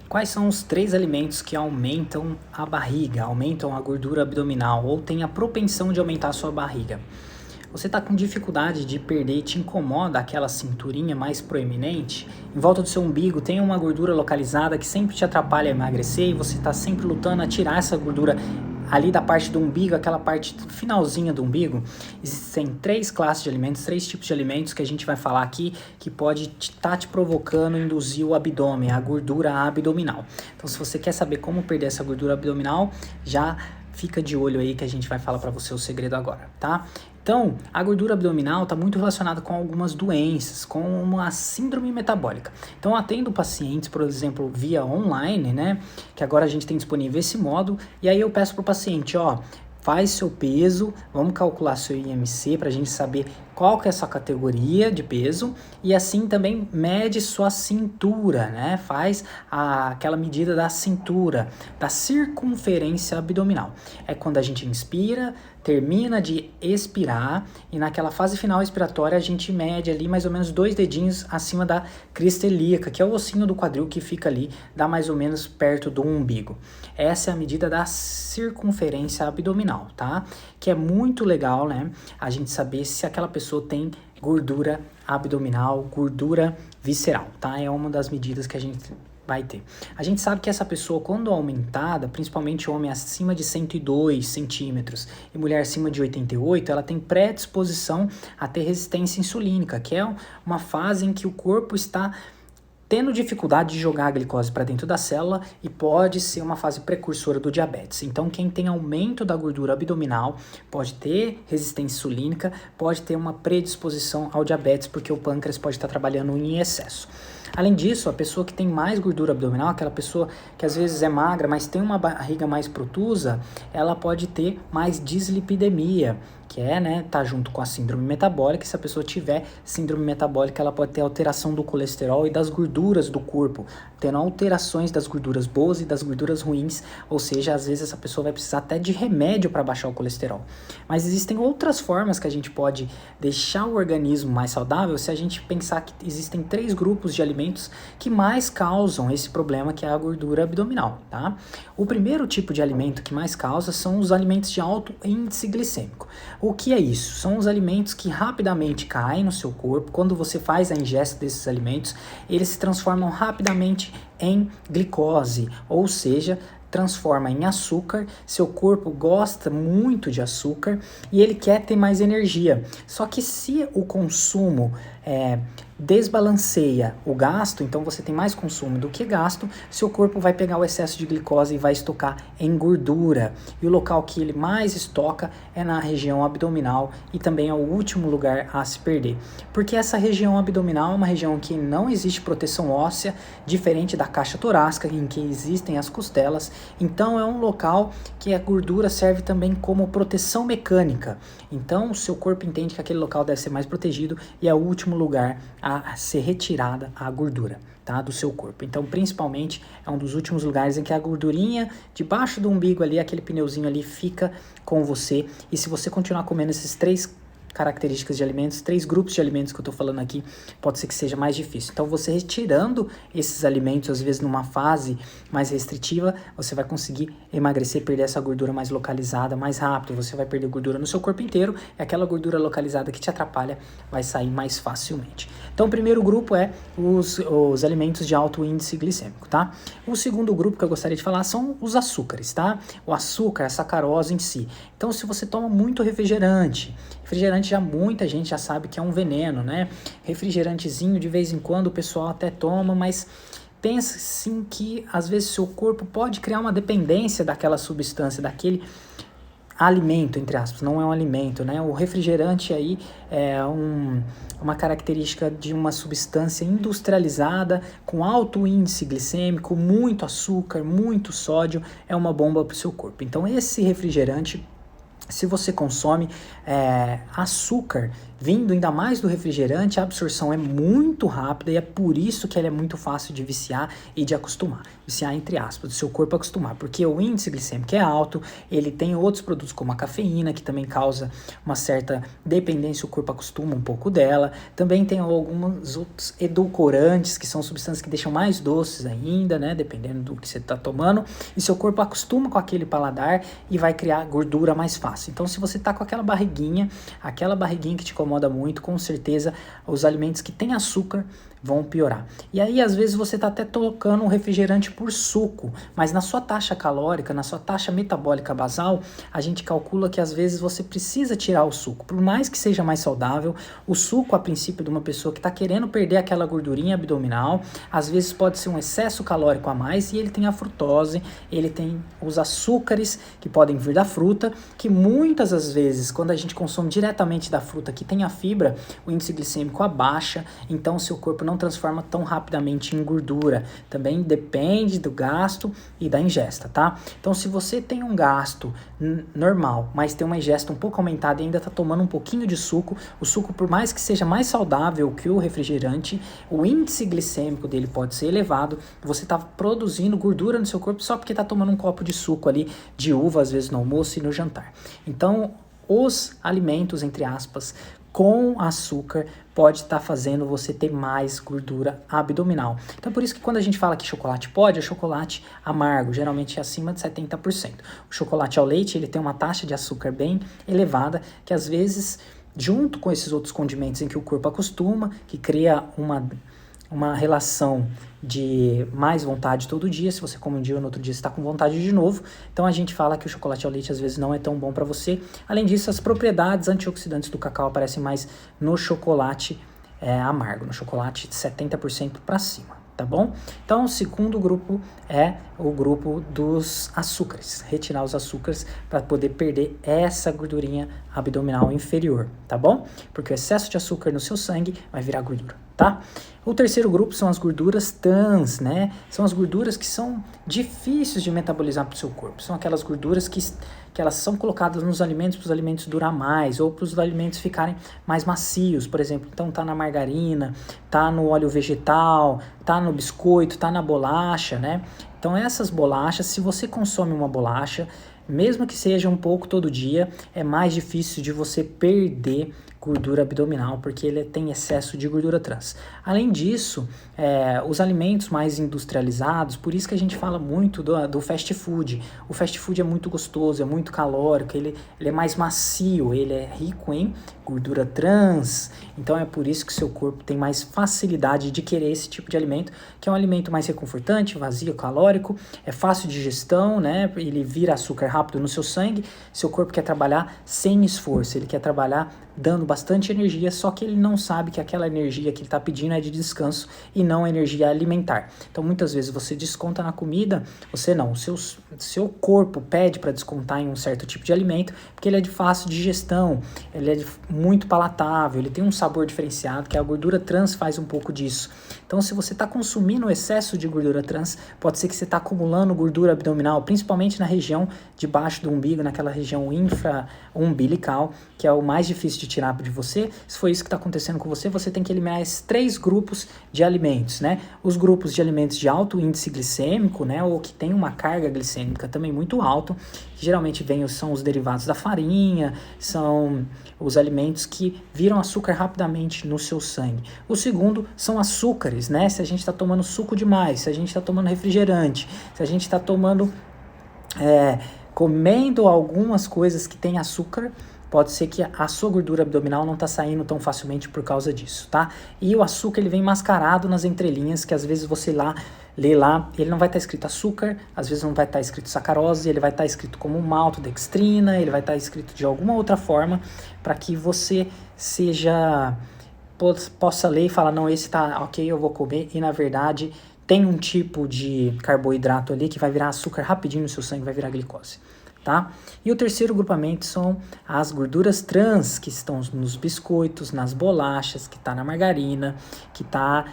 Quais são os 3 alimentos que aumentam a barriga, aumentam a gordura abdominal ou têm a propensão de aumentar a sua barriga? Você está com dificuldade de perder, te incomoda aquela cinturinha mais proeminente? Em volta do seu umbigo tem uma gordura localizada que sempre te atrapalha a emagrecer e você está sempre lutando a tirar essa gordura ali da parte do umbigo, aquela parte finalzinha do umbigo. Existem 3 classes de alimentos, 3 tipos de alimentos que a gente vai falar aqui que pode estar te provocando, induzir o abdômen, a gordura abdominal. Então, se você quer saber como perder essa gordura abdominal, já fica de olho aí que a gente vai falar para você o segredo agora, tá? Então, a gordura abdominal está muito relacionada com algumas doenças, como a síndrome metabólica. Então, eu atendo pacientes, por exemplo, via online, né? Que agora a gente tem disponível esse modo, e aí eu peço para o paciente, ó, faz seu peso, vamos calcular seu IMC para a gente saber qual que é a sua categoria de peso e assim também mede sua cintura, né? Faz aquela medida da cintura, da circunferência abdominal. É quando a gente inspira, termina de expirar e naquela fase final expiratória a gente mede ali mais ou menos 2 dedinhos acima da crista ilíaca, que é o ossinho do quadril que fica ali, dá mais ou menos perto do umbigo. Essa é a medida da circunferência abdominal, tá? Que é muito legal, né? A gente saber se aquela pessoa tem gordura abdominal, gordura visceral, tá? É uma das medidas que a gente vai ter. A gente sabe que essa pessoa, quando aumentada, principalmente homem acima de 102 centímetros e mulher acima de 88, ela tem predisposição a ter resistência insulínica, que é uma fase em que o corpo está tendo dificuldade de jogar a glicose para dentro da célula e pode ser uma fase precursora do diabetes. Então, quem tem aumento da gordura abdominal pode ter resistência insulínica, pode ter uma predisposição ao diabetes, porque o pâncreas pode estar trabalhando em excesso. Além disso, a pessoa que tem mais gordura abdominal, aquela pessoa que às vezes é magra, mas tem uma barriga mais protusa, ela pode ter mais dislipidemia, que é, né, tá junto com a síndrome metabólica. Se a pessoa tiver síndrome metabólica, ela pode ter alteração do colesterol e das gorduras do corpo, tendo alterações das gorduras boas e das gorduras ruins, ou seja, às vezes essa pessoa vai precisar até de remédio para baixar o colesterol. Mas existem outras formas que a gente pode deixar o organismo mais saudável se a gente pensar que existem 3 grupos de alimentos que mais causam esse problema, que é a gordura abdominal, tá? O primeiro tipo de alimento que mais causa são os alimentos de alto índice glicêmico. O que é isso? São os alimentos que rapidamente caem no seu corpo. Quando você faz a ingesta desses alimentos, eles se transformam rapidamente em glicose, ou seja, transforma em açúcar. Seu corpo gosta muito de açúcar e ele quer ter mais energia. Só que se o consumo desbalanceia o gasto, então você tem mais consumo do que gasto, seu corpo vai pegar o excesso de glicose e vai estocar em gordura. E o local que ele mais estoca é na região abdominal e também é o último lugar a se perder. Porque essa região abdominal é uma região que não existe proteção óssea, diferente da caixa torácica, em que existem as costelas. Então é um local que a gordura serve também como proteção mecânica. Então o seu corpo entende que aquele local deve ser mais protegido e é o último lugar a ser retirada a gordura, tá, do seu corpo. Então, principalmente, é um dos últimos lugares em que a gordurinha debaixo do umbigo ali, aquele pneuzinho ali, fica com você. E se você continuar comendo esses 3 características de alimentos, 3 grupos de alimentos que eu tô falando aqui, pode ser que seja mais difícil. Então, você retirando esses alimentos, às vezes numa fase mais restritiva, você vai conseguir emagrecer, perder essa gordura mais localizada mais rápido. Você vai perder gordura no seu corpo inteiro e aquela gordura localizada que te atrapalha vai sair mais facilmente. Então, o primeiro grupo é os alimentos de alto índice glicêmico, tá? O segundo grupo que eu gostaria de falar são os açúcares, tá? O açúcar, a sacarose em si. Então, se você toma muito refrigerante já muita gente já sabe que é um veneno, né? Refrigerantezinho de vez em quando o pessoal até toma, mas pensa sim que às vezes seu corpo pode criar uma dependência daquela substância, daquele alimento, entre aspas, não é um alimento, né? O refrigerante aí é uma característica de uma substância industrializada com alto índice glicêmico, muito açúcar, muito sódio, é uma bomba para o seu corpo. Então esse refrigerante se você consome açúcar vindo ainda mais do refrigerante, a absorção é muito rápida e é por isso que ela é muito fácil de viciar e de acostumar. Viciar entre aspas, do seu corpo acostumar, porque o índice glicêmico é alto, ele tem outros produtos como a cafeína, que também causa uma certa dependência, o corpo acostuma um pouco dela. Também tem alguns outros edulcorantes, que são substâncias que deixam mais doces ainda, né, dependendo do que você está tomando, e seu corpo acostuma com aquele paladar e vai criar gordura mais fácil. Então, se você está com aquela barriguinha que te incomoda muito, com certeza os alimentos que têm açúcar vão piorar. E aí, às vezes, você está até trocando um refrigerante por suco, mas na sua taxa calórica, na sua taxa metabólica basal, a gente calcula que às vezes você precisa tirar o suco. Por mais que seja mais saudável, o suco, a princípio, de uma pessoa que está querendo perder aquela gordurinha abdominal, às vezes pode ser um excesso calórico a mais, e ele tem a frutose, ele tem os açúcares que podem vir da fruta, que muitas das vezes, quando a gente consome diretamente da fruta que tem a fibra, o índice glicêmico abaixa, então o seu corpo não transforma tão rapidamente em gordura. Também depende do gasto e da ingesta, tá? Então, se você tem um gasto normal, mas tem uma ingesta um pouco aumentada e ainda tá tomando um pouquinho de suco, o suco, por mais que seja mais saudável que o refrigerante, o índice glicêmico dele pode ser elevado, você tá produzindo gordura no seu corpo só porque tá tomando um copo de suco ali de uva, às vezes no almoço e no jantar. Então, os alimentos, entre aspas, com açúcar pode estar fazendo você ter mais gordura abdominal. Então, por isso que quando a gente fala que chocolate pode, é chocolate amargo, geralmente é acima de 70%. O chocolate ao leite, ele tem uma taxa de açúcar bem elevada, que às vezes, junto com esses outros condimentos em que o corpo acostuma, que cria uma relação de mais vontade todo dia. Se você come um dia ou no outro dia você está com vontade de novo, então a gente fala que o chocolate ao leite às vezes não é tão bom para você. Além disso, as propriedades antioxidantes do cacau aparecem mais no chocolate amargo, no chocolate de 70% para cima, tá bom? Então, o segundo grupo é o grupo dos açúcares, retirar os açúcares para poder perder essa gordurinha abdominal inferior, tá bom? Porque o excesso de açúcar no seu sangue vai virar gordura, tá? O terceiro grupo são as gorduras trans, né? São as gorduras que são difíceis de metabolizar para o seu corpo. São aquelas gorduras que elas são colocadas nos alimentos para os alimentos durar mais ou para os alimentos ficarem mais macios, por exemplo. Então tá na margarina, tá no óleo vegetal, tá no biscoito, tá na bolacha, né? Então essas bolachas, se você consome uma bolacha, mesmo que seja um pouco todo dia, é mais difícil de você perder gordura abdominal, porque ele tem excesso de gordura trans. Além disso, os alimentos mais industrializados, por isso que a gente fala muito do fast food. O fast food é muito gostoso, é muito calórico, ele é mais macio, ele é rico em gordura trans, então é por isso que seu corpo tem mais facilidade de querer esse tipo de alimento, que é um alimento mais reconfortante, vazio, calórico, é fácil de digestão, né? Ele vira açúcar rápido no seu sangue, seu corpo quer trabalhar sem esforço, ele quer trabalhar dando bastante energia, só que ele não sabe que aquela energia que ele está pedindo é de descanso e não energia alimentar. Então muitas vezes você desconta na comida, seu corpo pede para descontar em um certo tipo de alimento, porque ele é de fácil digestão, ele é muito palatável, ele tem um sabor diferenciado, que a gordura trans faz um pouco disso. Então, se você está consumindo excesso de gordura trans, pode ser que você está acumulando gordura abdominal, principalmente na região debaixo do umbigo, naquela região infra-umbilical, que é o mais difícil de tirar de você. Se for isso que está acontecendo com você, você tem que eliminar esses 3 grupos de alimentos, né? Os grupos de alimentos de alto índice glicêmico, né? Ou que tem uma carga glicêmica também muito alta, que geralmente são os derivados da farinha, são os alimentos que viram açúcar rapidamente no seu sangue. O segundo são açúcares, né? Se a gente está tomando suco demais, se a gente está tomando refrigerante, se a gente está comendo algumas coisas que têm açúcar, pode ser que a sua gordura abdominal não está saindo tão facilmente por causa disso, tá? E o açúcar, ele vem mascarado nas entrelinhas, que às vezes você lê lá, ele não vai estar escrito açúcar, às vezes não vai estar escrito sacarose, ele vai estar escrito como maltodextrina, ele vai estar escrito de alguma outra forma, para que você possa ler e falar, não, esse tá ok, eu vou comer, e na verdade tem um tipo de carboidrato ali que vai virar açúcar rapidinho no seu sangue, vai virar glicose. tá? E o terceiro grupamento são as gorduras trans, que estão nos biscoitos, nas bolachas, que está na margarina, que está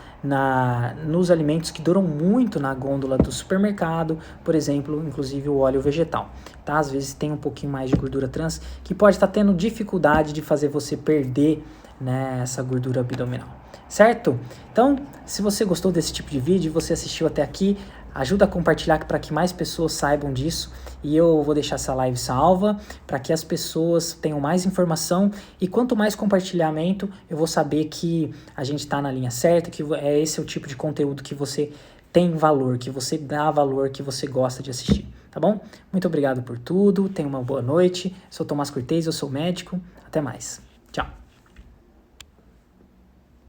nos alimentos que duram muito na gôndola do supermercado, por exemplo, inclusive o óleo vegetal, tá? Às vezes tem um pouquinho mais de gordura trans, que pode estar tendo dificuldade de fazer você perder, né, essa gordura abdominal, certo? Então, se você gostou desse tipo de vídeo, você assistiu até aqui, ajuda a compartilhar para que mais pessoas saibam disso, e eu vou deixar essa live salva para que as pessoas tenham mais informação, e quanto mais compartilhamento, eu vou saber que a gente está na linha certa, que é esse o tipo de conteúdo que você tem valor, que você dá valor, que você gosta de assistir, tá bom? Muito obrigado por tudo, tenha uma boa noite, sou Tomás Cortez, eu sou médico, até mais.